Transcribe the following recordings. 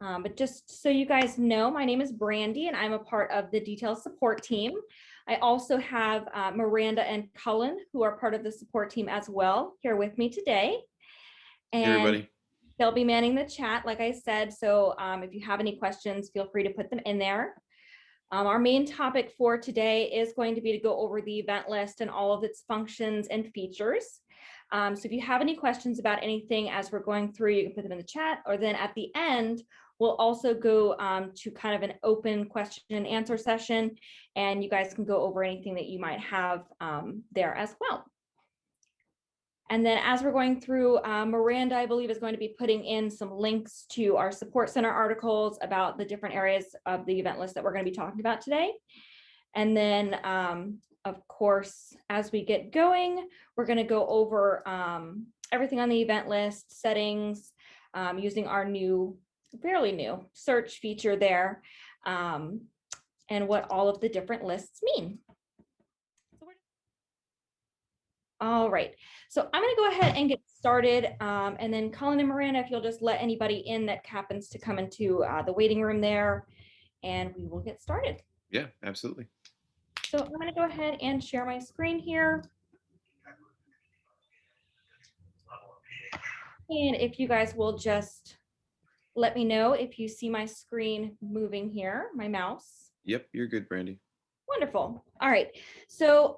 But just so you guys know, my name is Brandy and I'm a part of the detail support team. I also have Miranda and Cullen, who are part of the support team as well, here with me today. Hey, And everybody. they'll be manning the chat, like I said. So if you have any questions, feel free to put them in there. Our main topic for today is going to be to go over the event list and all of its functions and features. So if you have any questions about anything as we're going through, you can put them in the chat, or then at the end, we'll also go to kind of an open question and answer session, and you guys can go over anything that you might have there as well. And then as we're going through, Miranda, I believe, is going to be putting in some links to our support center articles about the different areas of the event list that we're going to be talking about today. And then, of course, as we get going, we're going to go over everything on the event list, settings, using our new, fairly new search feature there, and what all of the different lists mean. All right, so I'm going to go ahead and get started, and then Colin and Miranda, if you'll just let anybody in that happens to come into the waiting room there, and we will get started. Yeah, absolutely. So I'm going to go ahead and share my screen here. And if you guys will just let me know if you see my screen moving here, my mouse. Yep, you're good, Brandy. Wonderful. All right, so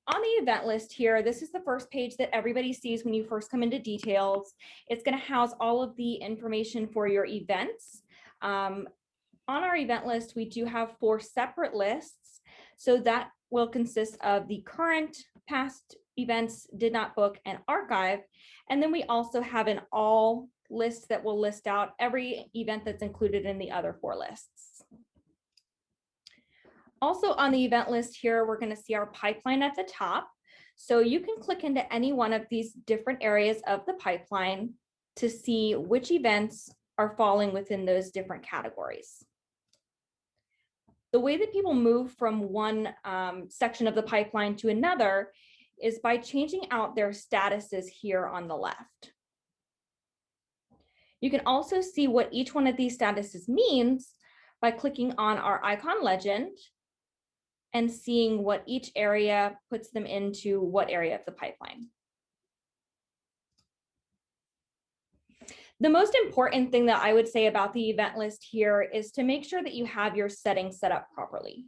on the event list here, this is the first page that everybody sees when you first come into details. It's going to house all of the information for your events. On our event list, we do have 4 separate lists. So that will consist of the current, past events, did not book, and archive. And then we also have an all list that will list out every event that's included in the other 4 lists. Also on the event list here, we're going to see our pipeline at the top. So you can click into any one of these different areas of the pipeline to see which events are falling within those different categories. The way that people move from one section of the pipeline to another is by changing out their statuses here on the left. You can also see what each one of these statuses means by clicking on our icon legend and seeing what each area puts them into what area of the pipeline. The most important thing that I would say about the event list here is to make sure that you have your settings set up properly.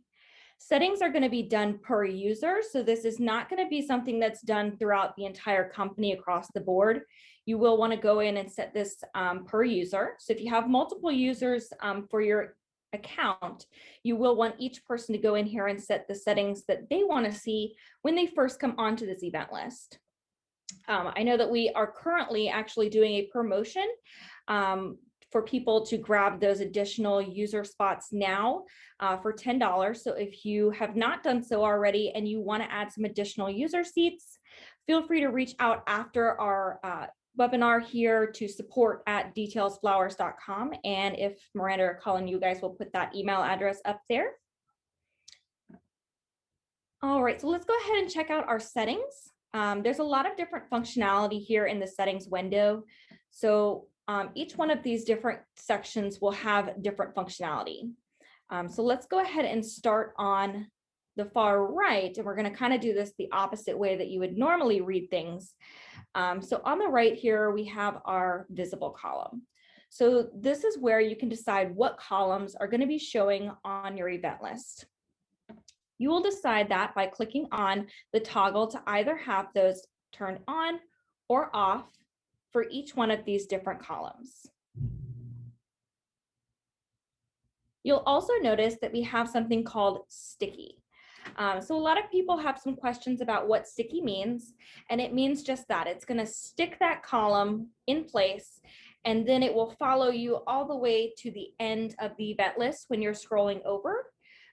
Settings are going to be done per user, so this is not going to be something that's done throughout the entire company across the board. You will want to go in and set this per user. So if you have multiple users for your account, you will want each person to go in here and set the settings that they want to see when they first come onto this event list. I know that we are currently actually doing a promotion for people to grab those additional user spots now for $10. So if you have not done so already and you want to add some additional user seats, feel free to reach out after our webinar here to support@detailsflowers.com. And if Miranda or Colin, you guys will put that email address up there. All right, so let's go ahead and check out our settings. There's a lot of different functionality here in the settings window. So each one of these different sections will have different functionality. So let's go ahead and start on the far right, and we're going to kind of do this the opposite way that you would normally read things. So on the right here, we have our visible column. So this is where you can decide what columns are going to be showing on your event list. You will decide that by clicking on the toggle to either have those turned on or off for each one of these different columns. You'll also notice that we have something called sticky. So a lot of people have some questions about what sticky means, and it means just that. It's going to stick that column in place, and then it will follow you all the way to the end of the event list when you're scrolling over.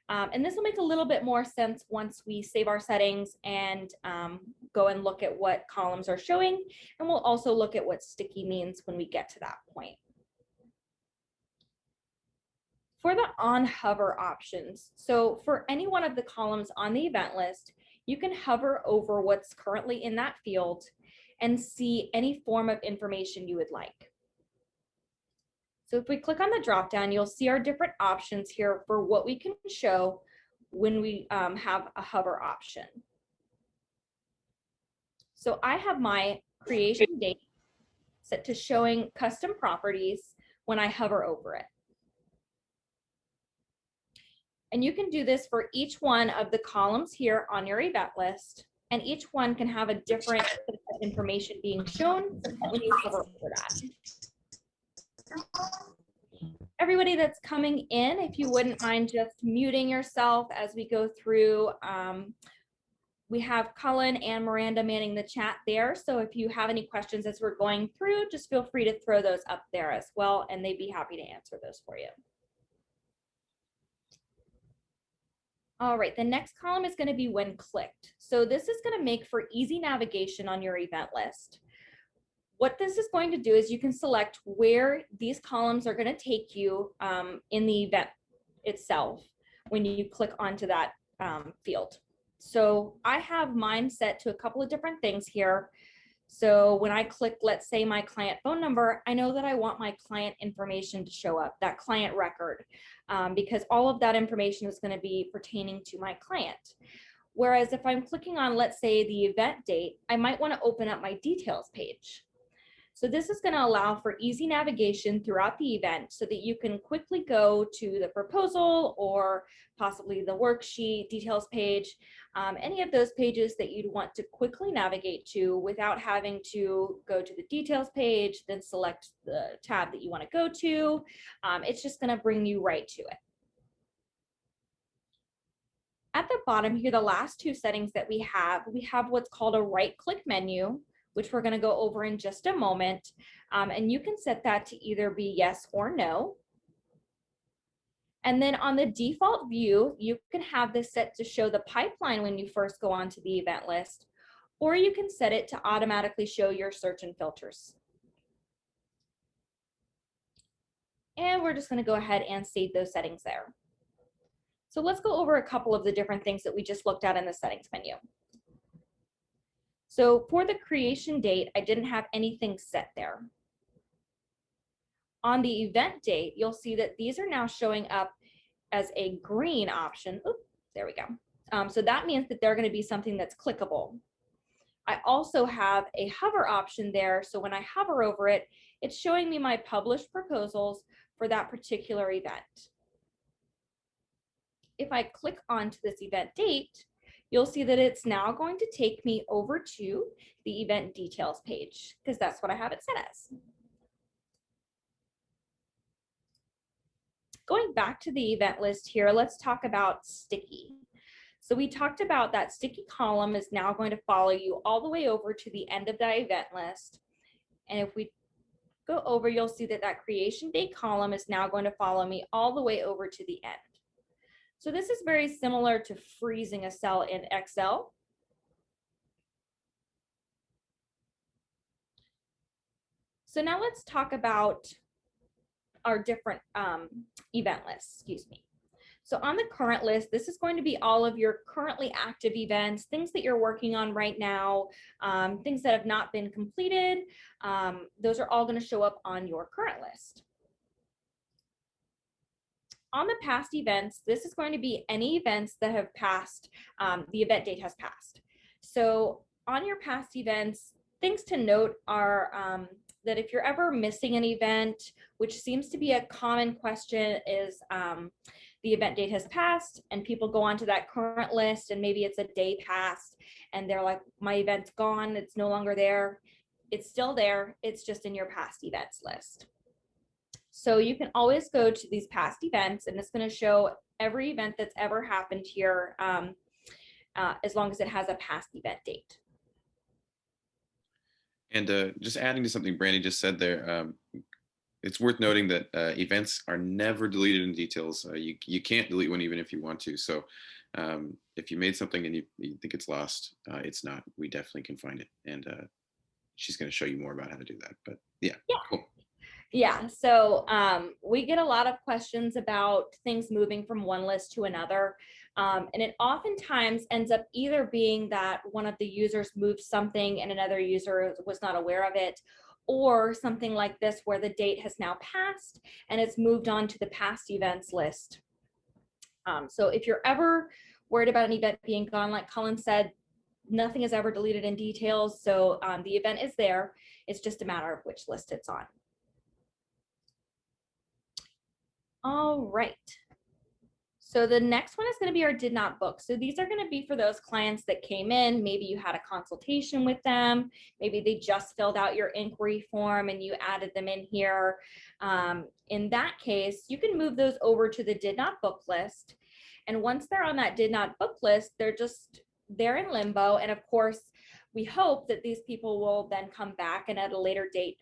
And this will make a little bit more sense once we save our settings and go and look at what columns are showing. And we'll also look at what sticky means when we get to that point. For the on hover options, so for any one of the columns on the event list, you can hover over what's currently in that field and see any form of information you would like. So if we click on the drop down, you'll see our different options here for what we can show when we have a hover option. So I have my creation date set to showing custom properties when I hover over it. And you can do this for each one of the columns here on your event list, and each one can have a different information being shown when you hover over that. Everybody that's coming in, if you wouldn't mind just muting yourself as we go through. We have Cullen and Miranda manning the chat there. So if you have any questions as we're going through, just feel free to throw those up there as well, and they'd be happy to answer those for you. All right, the next column is going to be when clicked. So this is going to make for easy navigation on your event list. What this is going to do is you can select where these columns are going to take you in the event itself when you click onto that field. So I have mine set to a couple of different things here. So when I click, let's say my client phone number, I know that I want my client information to show up, that client record, because all of that information is going to be pertaining to my client. Whereas if I'm clicking on, let's say, the event date, I might want to open up my details page. So this is going to allow for easy navigation throughout the event so that you can quickly go to the proposal or possibly the worksheet details page, any of those pages that you'd want to quickly navigate to without having to go to the details page, then select the tab that you want to go to. It's just going to bring you right to it. At the bottom here, the last two settings that we have what's called a right-click menu, which we're going to go over in just a moment. And you can set that to either be yes or no. And then on the default view, you can have this set to show the pipeline when you first go onto the event list, or you can set it to automatically show your search and filters. And we're just going to go ahead and save those settings there. So let's go over a couple of the different things that we just looked at in the settings menu. So for the creation date, I didn't have anything set there. On the event date, you'll see that these are now showing up as a green option. Oops, there we go. So that means that they're going to be something that's clickable. I also have a hover option there. So when I hover over it, it's showing me my published proposals for that particular event. If I click onto this event date, you'll see that it's now going to take me over to the event details page because that's what I have it set as. Going back to the event list here, let's talk about sticky. So we talked about that sticky column is now going to follow you all the way over to the end of the event list. And if we go over, you'll see that that creation date column is now going to follow me all the way over to the end. So this is very similar to freezing a cell in Excel. So now let's talk about our different event lists, excuse me. So on the current list, this is going to be all of your currently active events, things that you're working on right now, things that have not been completed. Those are all going to show up on your current list. On the past events, this is going to be any events that have passed, the event date has passed. So on your past events, things to note are that if you're ever missing an event, which seems to be a common question, is the event date has passed and people go onto that current list and maybe it's a day past and they're like, my event's gone, it's no longer there. It's still there, it's just in your past events list. So you can always go to these past events and it's going to show every event that's ever happened here as long as it has a past event date. And just adding to something Brandy just said there, it's worth noting that events are never deleted in details. You can't delete one even if you want to. So if you made something and you think it's lost, it's not. We definitely can find it. And she's going to show you more about how to do that. But yeah. Cool. Yeah, so we get a lot of questions about things moving from one list to another. And it oftentimes ends up either being that one of the users moved something and another user was not aware of it, or something like this where the date has now passed and it's moved on to the past events list. So if you're ever worried about an event being gone, like Colin said, nothing is ever deleted in details. So the event is there. It's just a matter of which list it's on. All right. So the next one is going to be our did not book. So these are going to be for those clients that came in. Maybe you had a consultation with them. Maybe they just filled out your inquiry form and you added them in here. In that case, you can move those over to the did not book list. And once they're on that did not book list, they're in limbo. And of course, we hope that these people will then come back and at a later date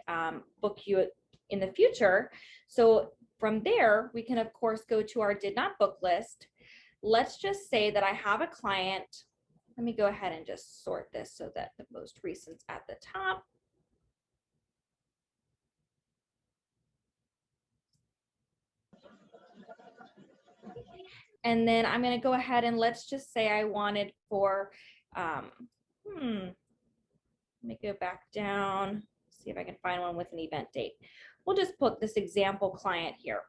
book you in the future. So from there, we can of course go to our did not book list. Let's just say that I have a client. Let me go ahead and just sort this so that the most recent's at the top. And then I'm going to go ahead and let's just say I wanted for, let me go back down, see if I can find one with an event date. We'll just put this example client here.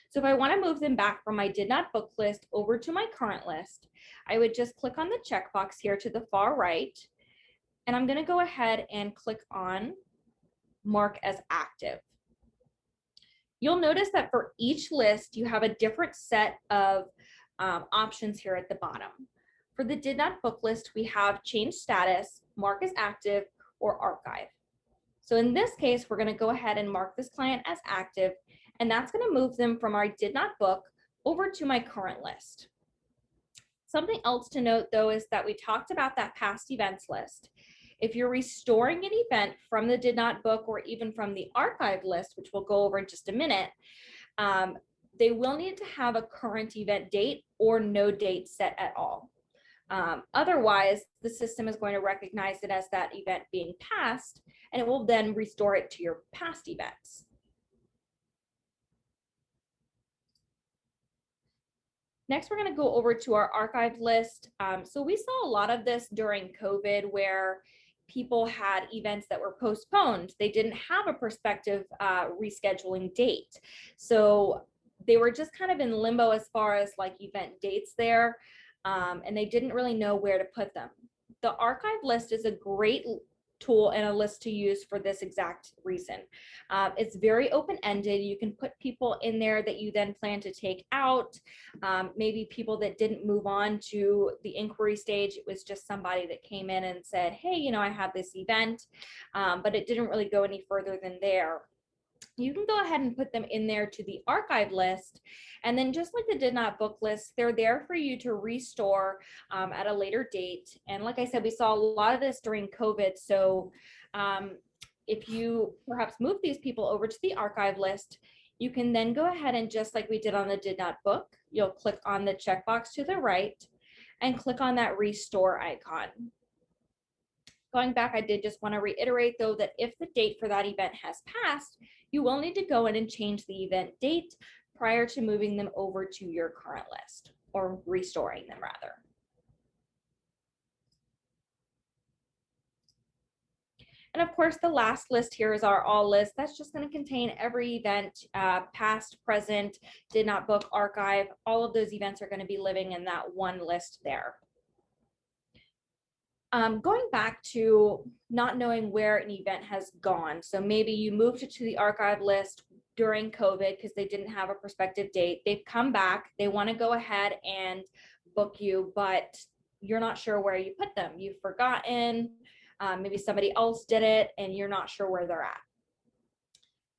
So if I want to move them back from my did not book list over to my current list, I would just click on the checkbox here to the far right, and I'm going to go ahead and click on mark as active. You'll notice that for each list, you have a different set of options here at the bottom. For the did not book list, we have change status, mark as active, or archive. So in this case, we're going to go ahead and mark this client as active, and that's going to move them from our did not book over to my current list. Something else to note though is that we talked about that past events list. If you're restoring an event from the did not book or even from the archive list, which we'll go over in just a minute, they will need to have a current event date or no date set at all. Otherwise, the system is going to recognize it as that event being past, and it will then restore it to your past events. Next, we're going to go over to our archive list. So we saw a lot of this during COVID where people had events that were postponed. They didn't have a prospective rescheduling date. So they were just kind of in limbo as far as like event dates there, and they didn't really know where to put them. The archive list is a great tool and a list to use for this exact reason. It's very open-ended. You can put people in there that you then plan to take out, maybe people that didn't move on to the inquiry stage. It was just somebody that came in and said, hey, you know, I have this event, but it didn't really go any further than there. You can go ahead and put them in there to the archive list. And then just like the did not book list, they're there for you to restore at a later date. And like I said, we saw a lot of this during COVID. So if you perhaps move these people over to the archive list, you can then go ahead and just like we did on the did not book, you'll click on the checkbox to the right and click on that restore icon. Going back, I did just want to reiterate though that if the date for that event has passed, you will need to go in and change the event date prior to moving them over to your current list, or restoring them rather. And of course, the last list here is our all list. That's just going to contain every event, past, present, did not book, archive. All of those events are going to be living in that one list there. Going back to not knowing where an event has gone. So maybe you moved it to the archive list during COVID because they didn't have a prospective date. They've come back, they want to go ahead and book you, but you're not sure where you put them. You've forgotten, maybe somebody else did it and you're not sure where they're at.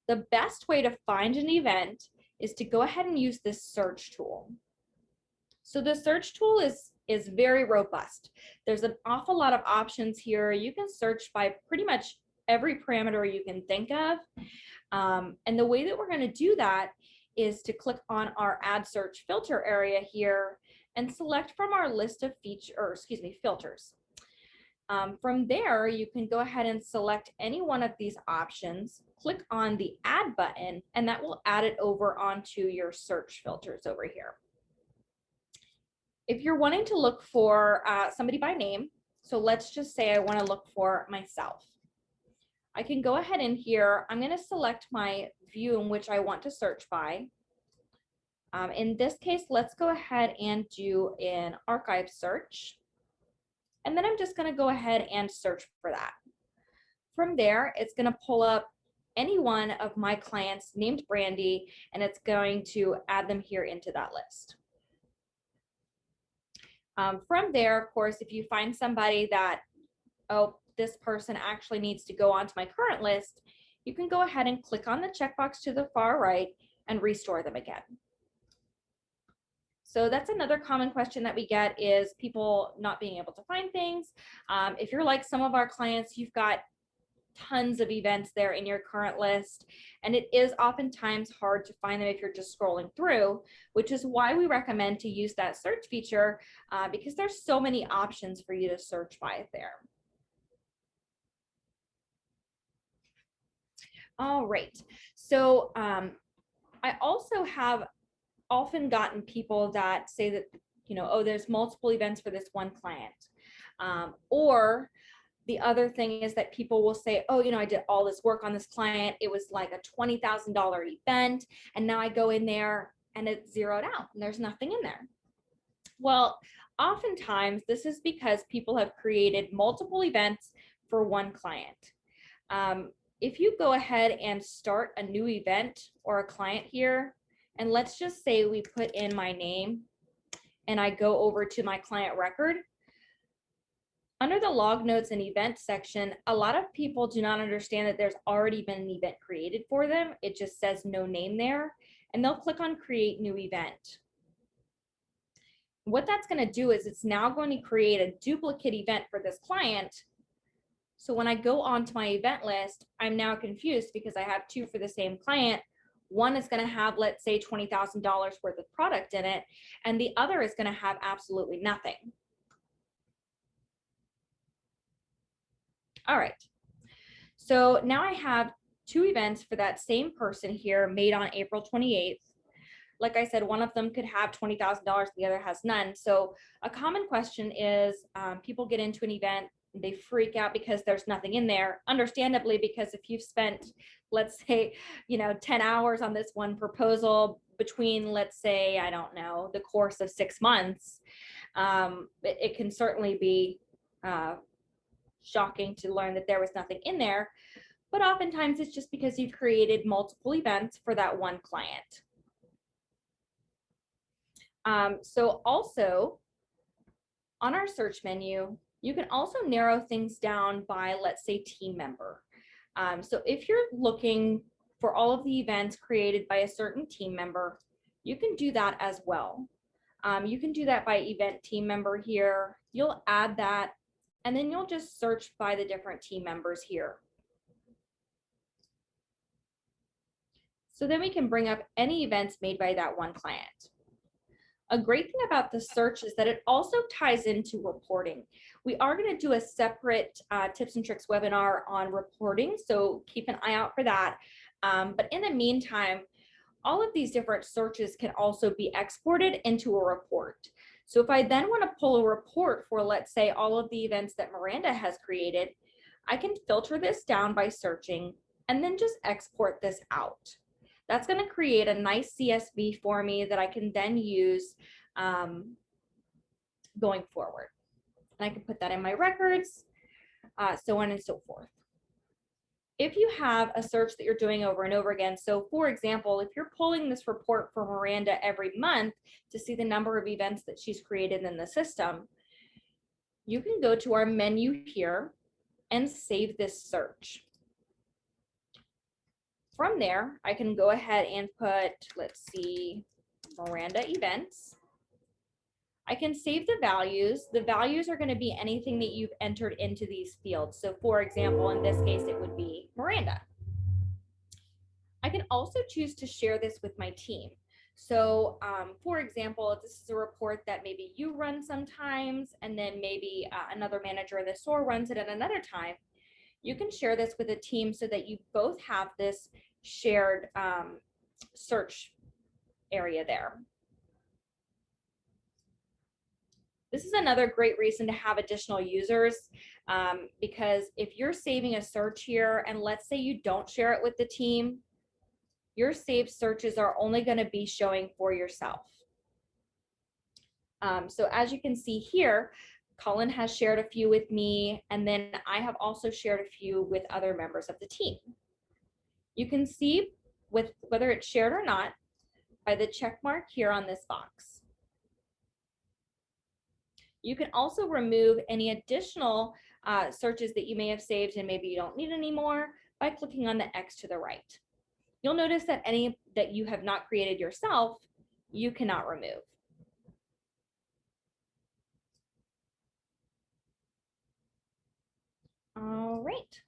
The best way to find an event is to go ahead and use this search tool. So the search tool is very robust. There's an awful lot of options here. You can search by pretty much every parameter you can think of. And the way that we're going to do that is to click on our add search filter area here and select from our list of filters. From there, you can go ahead and select any one of these options, click on the add button, and that will add it over onto your search filters over here. If you're wanting to look for somebody by name, so let's just say I want to look for myself. I can go ahead in here. I'm going to select my view in which I want to search by. In this case, let's go ahead and do an archive search. And then I'm just going to go ahead and search for that. From there, it's going to pull up any one of my clients named Brandy, and it's going to add them here into that list. From there, of course, if you find somebody that, oh, this person actually needs to go onto my current list, you can go ahead and click on the checkbox to the far right and restore them again. So that's another common question that we get, is people not being able to find things. If you're like some of our clients, you've got tons of events there in your current list, and it is oftentimes hard to find them if you're just scrolling through, which is why we recommend to use that search feature, because there's so many options for you to search by there. All right, so I also have often gotten people that say that, you know, oh, there's multiple events for this one client. Or the other thing is that people will say, oh, you know, I did all this work on this client. It was like a $20,000 event. And now I go in there and it's zeroed out and there's nothing in there. Well, oftentimes this is because people have created multiple events for one client. If you go ahead and start a new event or a client here, and let's just say we put in my name and I go over to my client record, under the log notes and event section, a lot of people do not understand that there's already been an event created for them. It just says no name there, and they'll click on create new event. What that's going to do is it's now going to create a duplicate event for this client. So when I go onto my event list, I'm now confused because I have two for the same client. One is going to have, let's say, $20,000 worth of product in it, and the other is going to have absolutely nothing. All right, so now I have two events for that same person here made on April 28th. Like I said, one of them could have $20,000, the other has none. So a common question is people get into an event, they freak out because there's nothing in there, understandably, because if you've spent, let's say, you know, 10 hours on this one proposal between, let's say, I don't know, the course of 6 months, it can certainly be shocking to learn that there was nothing in there. But oftentimes it's just because you've created multiple events for that one client. So also on our search menu, you can also narrow things down by, let's say, team member. So if you're looking for all of the events created by a certain team member, you can do that as well. You can do that by event team member here. You'll add that, and then you'll just search by the different team members here. So then we can bring up any events made by that one client. A great thing about the search is that it also ties into reporting. We are going to do a separate tips and tricks webinar on reporting, so keep an eye out for that. But in the meantime, all of these different searches can also be exported into a report. So if I then want to pull a report for, let's say, all of the events that Miranda has created, I can filter this down by searching and then just export this out. That's going to create a nice CSV for me that I can then use going forward. And I can put that in my records, so on and so forth. If you have a search that you're doing over and over again, so for example, if you're pulling this report for Miranda every month to see the number of events that she's created in the system, you can go to our menu here and save this search. From there, I can go ahead and put, let's see, Miranda events. I can save the values. The values are going to be anything that you've entered into these fields. So for example, in this case, it would be Miranda. I can also choose to share this with my team. So for example, if this is a report that maybe you run sometimes, and then maybe another manager in the store runs it at another time, you can share this with a team so that you both have this shared search area there. This is another great reason to have additional users, because if you're saving a search here and let's say you don't share it with the team, your saved searches are only going to be showing for yourself. So as you can see here, Colin has shared a few with me, and then I have also shared a few with other members of the team. You can see with whether it's shared or not by the check mark here on this box. You can also remove any additional searches that you may have saved and maybe you don't need anymore by clicking on the X to the right. You'll notice that any that you have not created yourself, you cannot remove. All right.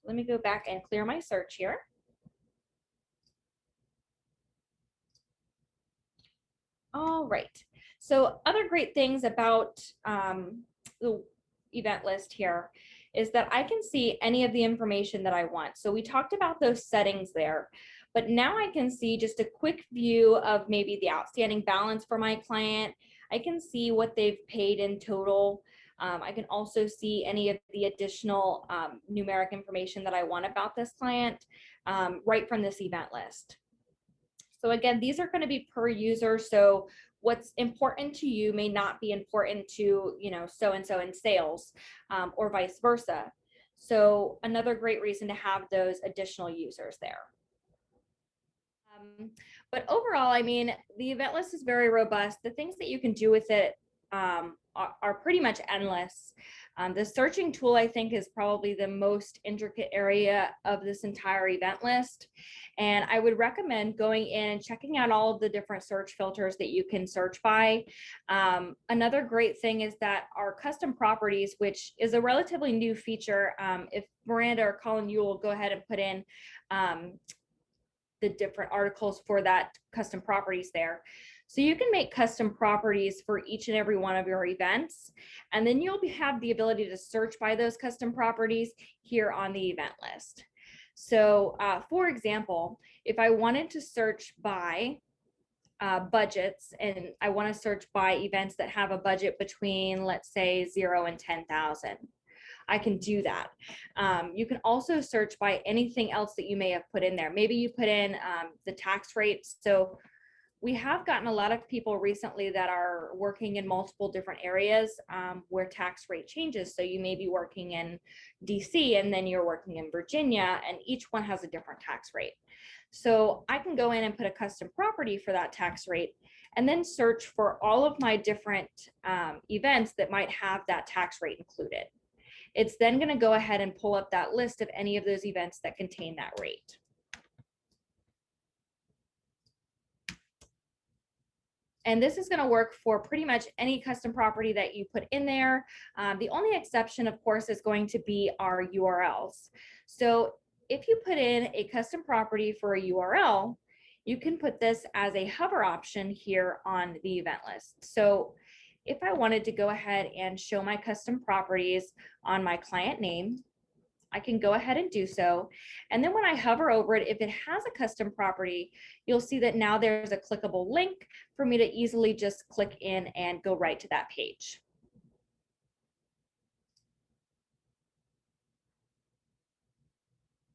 Let me go back and clear my search here. All right. So other great things about the event list here is that I can see any of the information that I want. So we talked about those settings there, but now I can see just a quick view of maybe the outstanding balance for my client. I can see what they've paid in total. I can also see any of the additional numeric information that I want about this client right from this event list. So again, these are going to be per user. So what's important to you may not be important to, so-and-so in sales, or vice versa. So another great reason to have those additional users there. But overall, I mean, the event list is very robust. The things that you can do with it are pretty much endless. The searching tool, I think, is probably the most intricate area of this entire event list. And I would recommend going in and checking out all of the different search filters that you can search by. Another great thing is that our custom properties, which is a relatively new feature, if Miranda or Colin, you will go ahead and put in the different articles for that custom properties there. So you can make custom properties for each and every one of your events, and then you'll have the ability to search by those custom properties here on the event list. So for example, if I wanted to search by budgets and I want to search by events that have a budget between, let's say, 0 and 10,000, I can do that. You can also search by anything else that you may have put in there. Maybe you put in the tax rate. So we have gotten a lot of people recently that are working in multiple different areas where tax rate changes. So you may be working in DC and then you're working in Virginia, and each one has a different tax rate. So I can go in and put a custom property for that tax rate and then search for all of my different events that might have that tax rate included. It's then going to go ahead and pull up that list of any of those events that contain that rate. And this is going to work for pretty much any custom property that you put in there. The only exception, of course, is going to be our URLs. So if you put in a custom property for a URL, you can put this as a hover option here on the event list. So if I wanted to go ahead and show my custom properties on my client name, I can go ahead and do so. And then when I hover over it, if it has a custom property, you'll see that now there's a clickable link for me to easily just click in and go right to that page.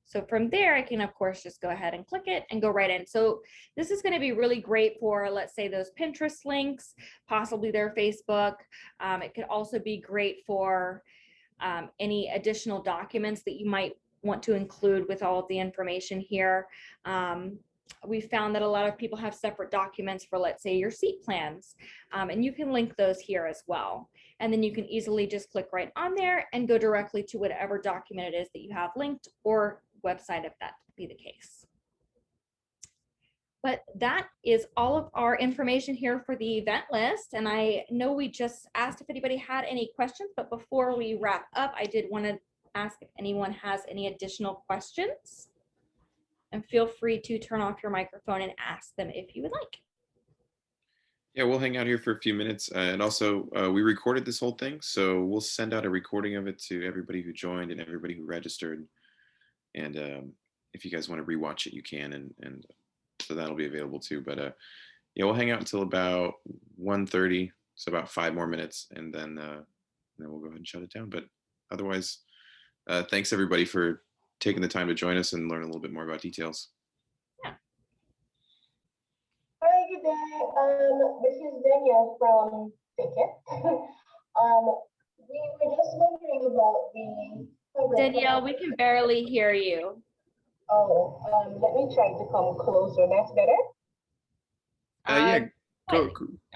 So from there, I can, of course, just go ahead and click it and go right in. So this is going to be really great for, let's say, those Pinterest links, possibly their Facebook. It could also be great for any additional documents that you might want to include with all of the information here. We found that a lot of people have separate documents for, let's say, your seat plans, and you can link those here as well. And then you can easily just click right on there and go directly to whatever document it is that you have linked, or website if that be the case. But that is all of our information here for the event list. And I know we just asked if anybody had any questions, but before we wrap up, I did want to ask if anyone has any additional questions. And feel free to turn off your microphone and ask them if you would like. Yeah, we'll hang out here for a few minutes. And also, we recorded this whole thing, so we'll send out a recording of it to everybody who joined and everybody who registered. And if you guys want to rewatch it, you can, and so that'll be available too. But yeah, we'll hang out until about 1:30 So about 5 more minutes, and then we'll go ahead and shut it down. But otherwise, thanks everybody for taking the time to join us and learn a little bit more about details. Yeah. Hi, good day. This is Danielle from Ticket. We were just wondering about the Danielle, we can barely hear you. Oh, let me try to come closer. That's better.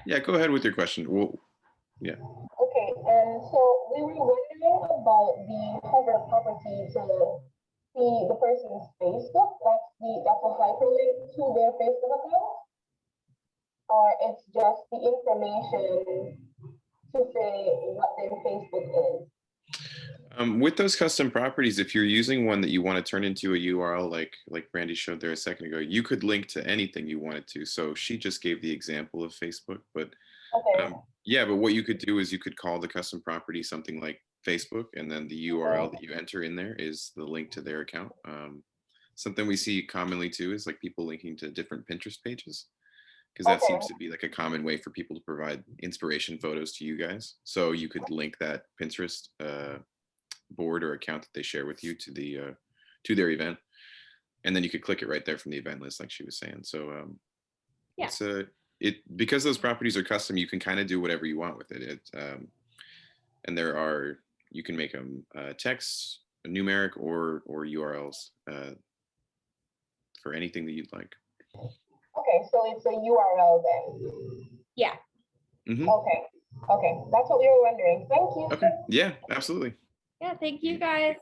Yeah, go ahead with your question. Well, yeah. Okay, and so we were wondering about the hover property to see the person's Facebook. That's a hyperlink to their Facebook account, or it's just the information to say what their Facebook is. With those custom properties, if you're using one that you want to turn into a URL, like Brandy showed there a second ago, you could link to anything you wanted to. So she just gave the example of Facebook, but Okay. yeah, but what you could do is you could call the custom property something like Facebook, and then the URL that you enter in there is the link to their account. Something we see commonly too is like people linking to different Pinterest pages, because that seems to be like a common way for people to provide inspiration photos to you guys. So you could link that Pinterest board or account that they share with you to their event, and then you could click it right there from the event list, like she was saying. So Yeah. it's because those properties are custom, you can kind of do whatever you want with it. And you can make them text, numeric, or URLs for anything that you'd like. Okay, so it's a URL then. Yeah. Mm-hmm. Okay, that's what we were wondering. Thank you. Okay, yeah, absolutely. Yeah, thank you guys.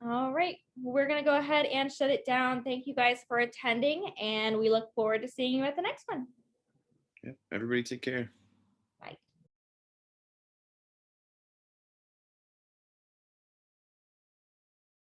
All right, we're gonna go ahead and shut it down. Thank you guys for attending, and we look forward to seeing you at the next one. Yeah, everybody take care.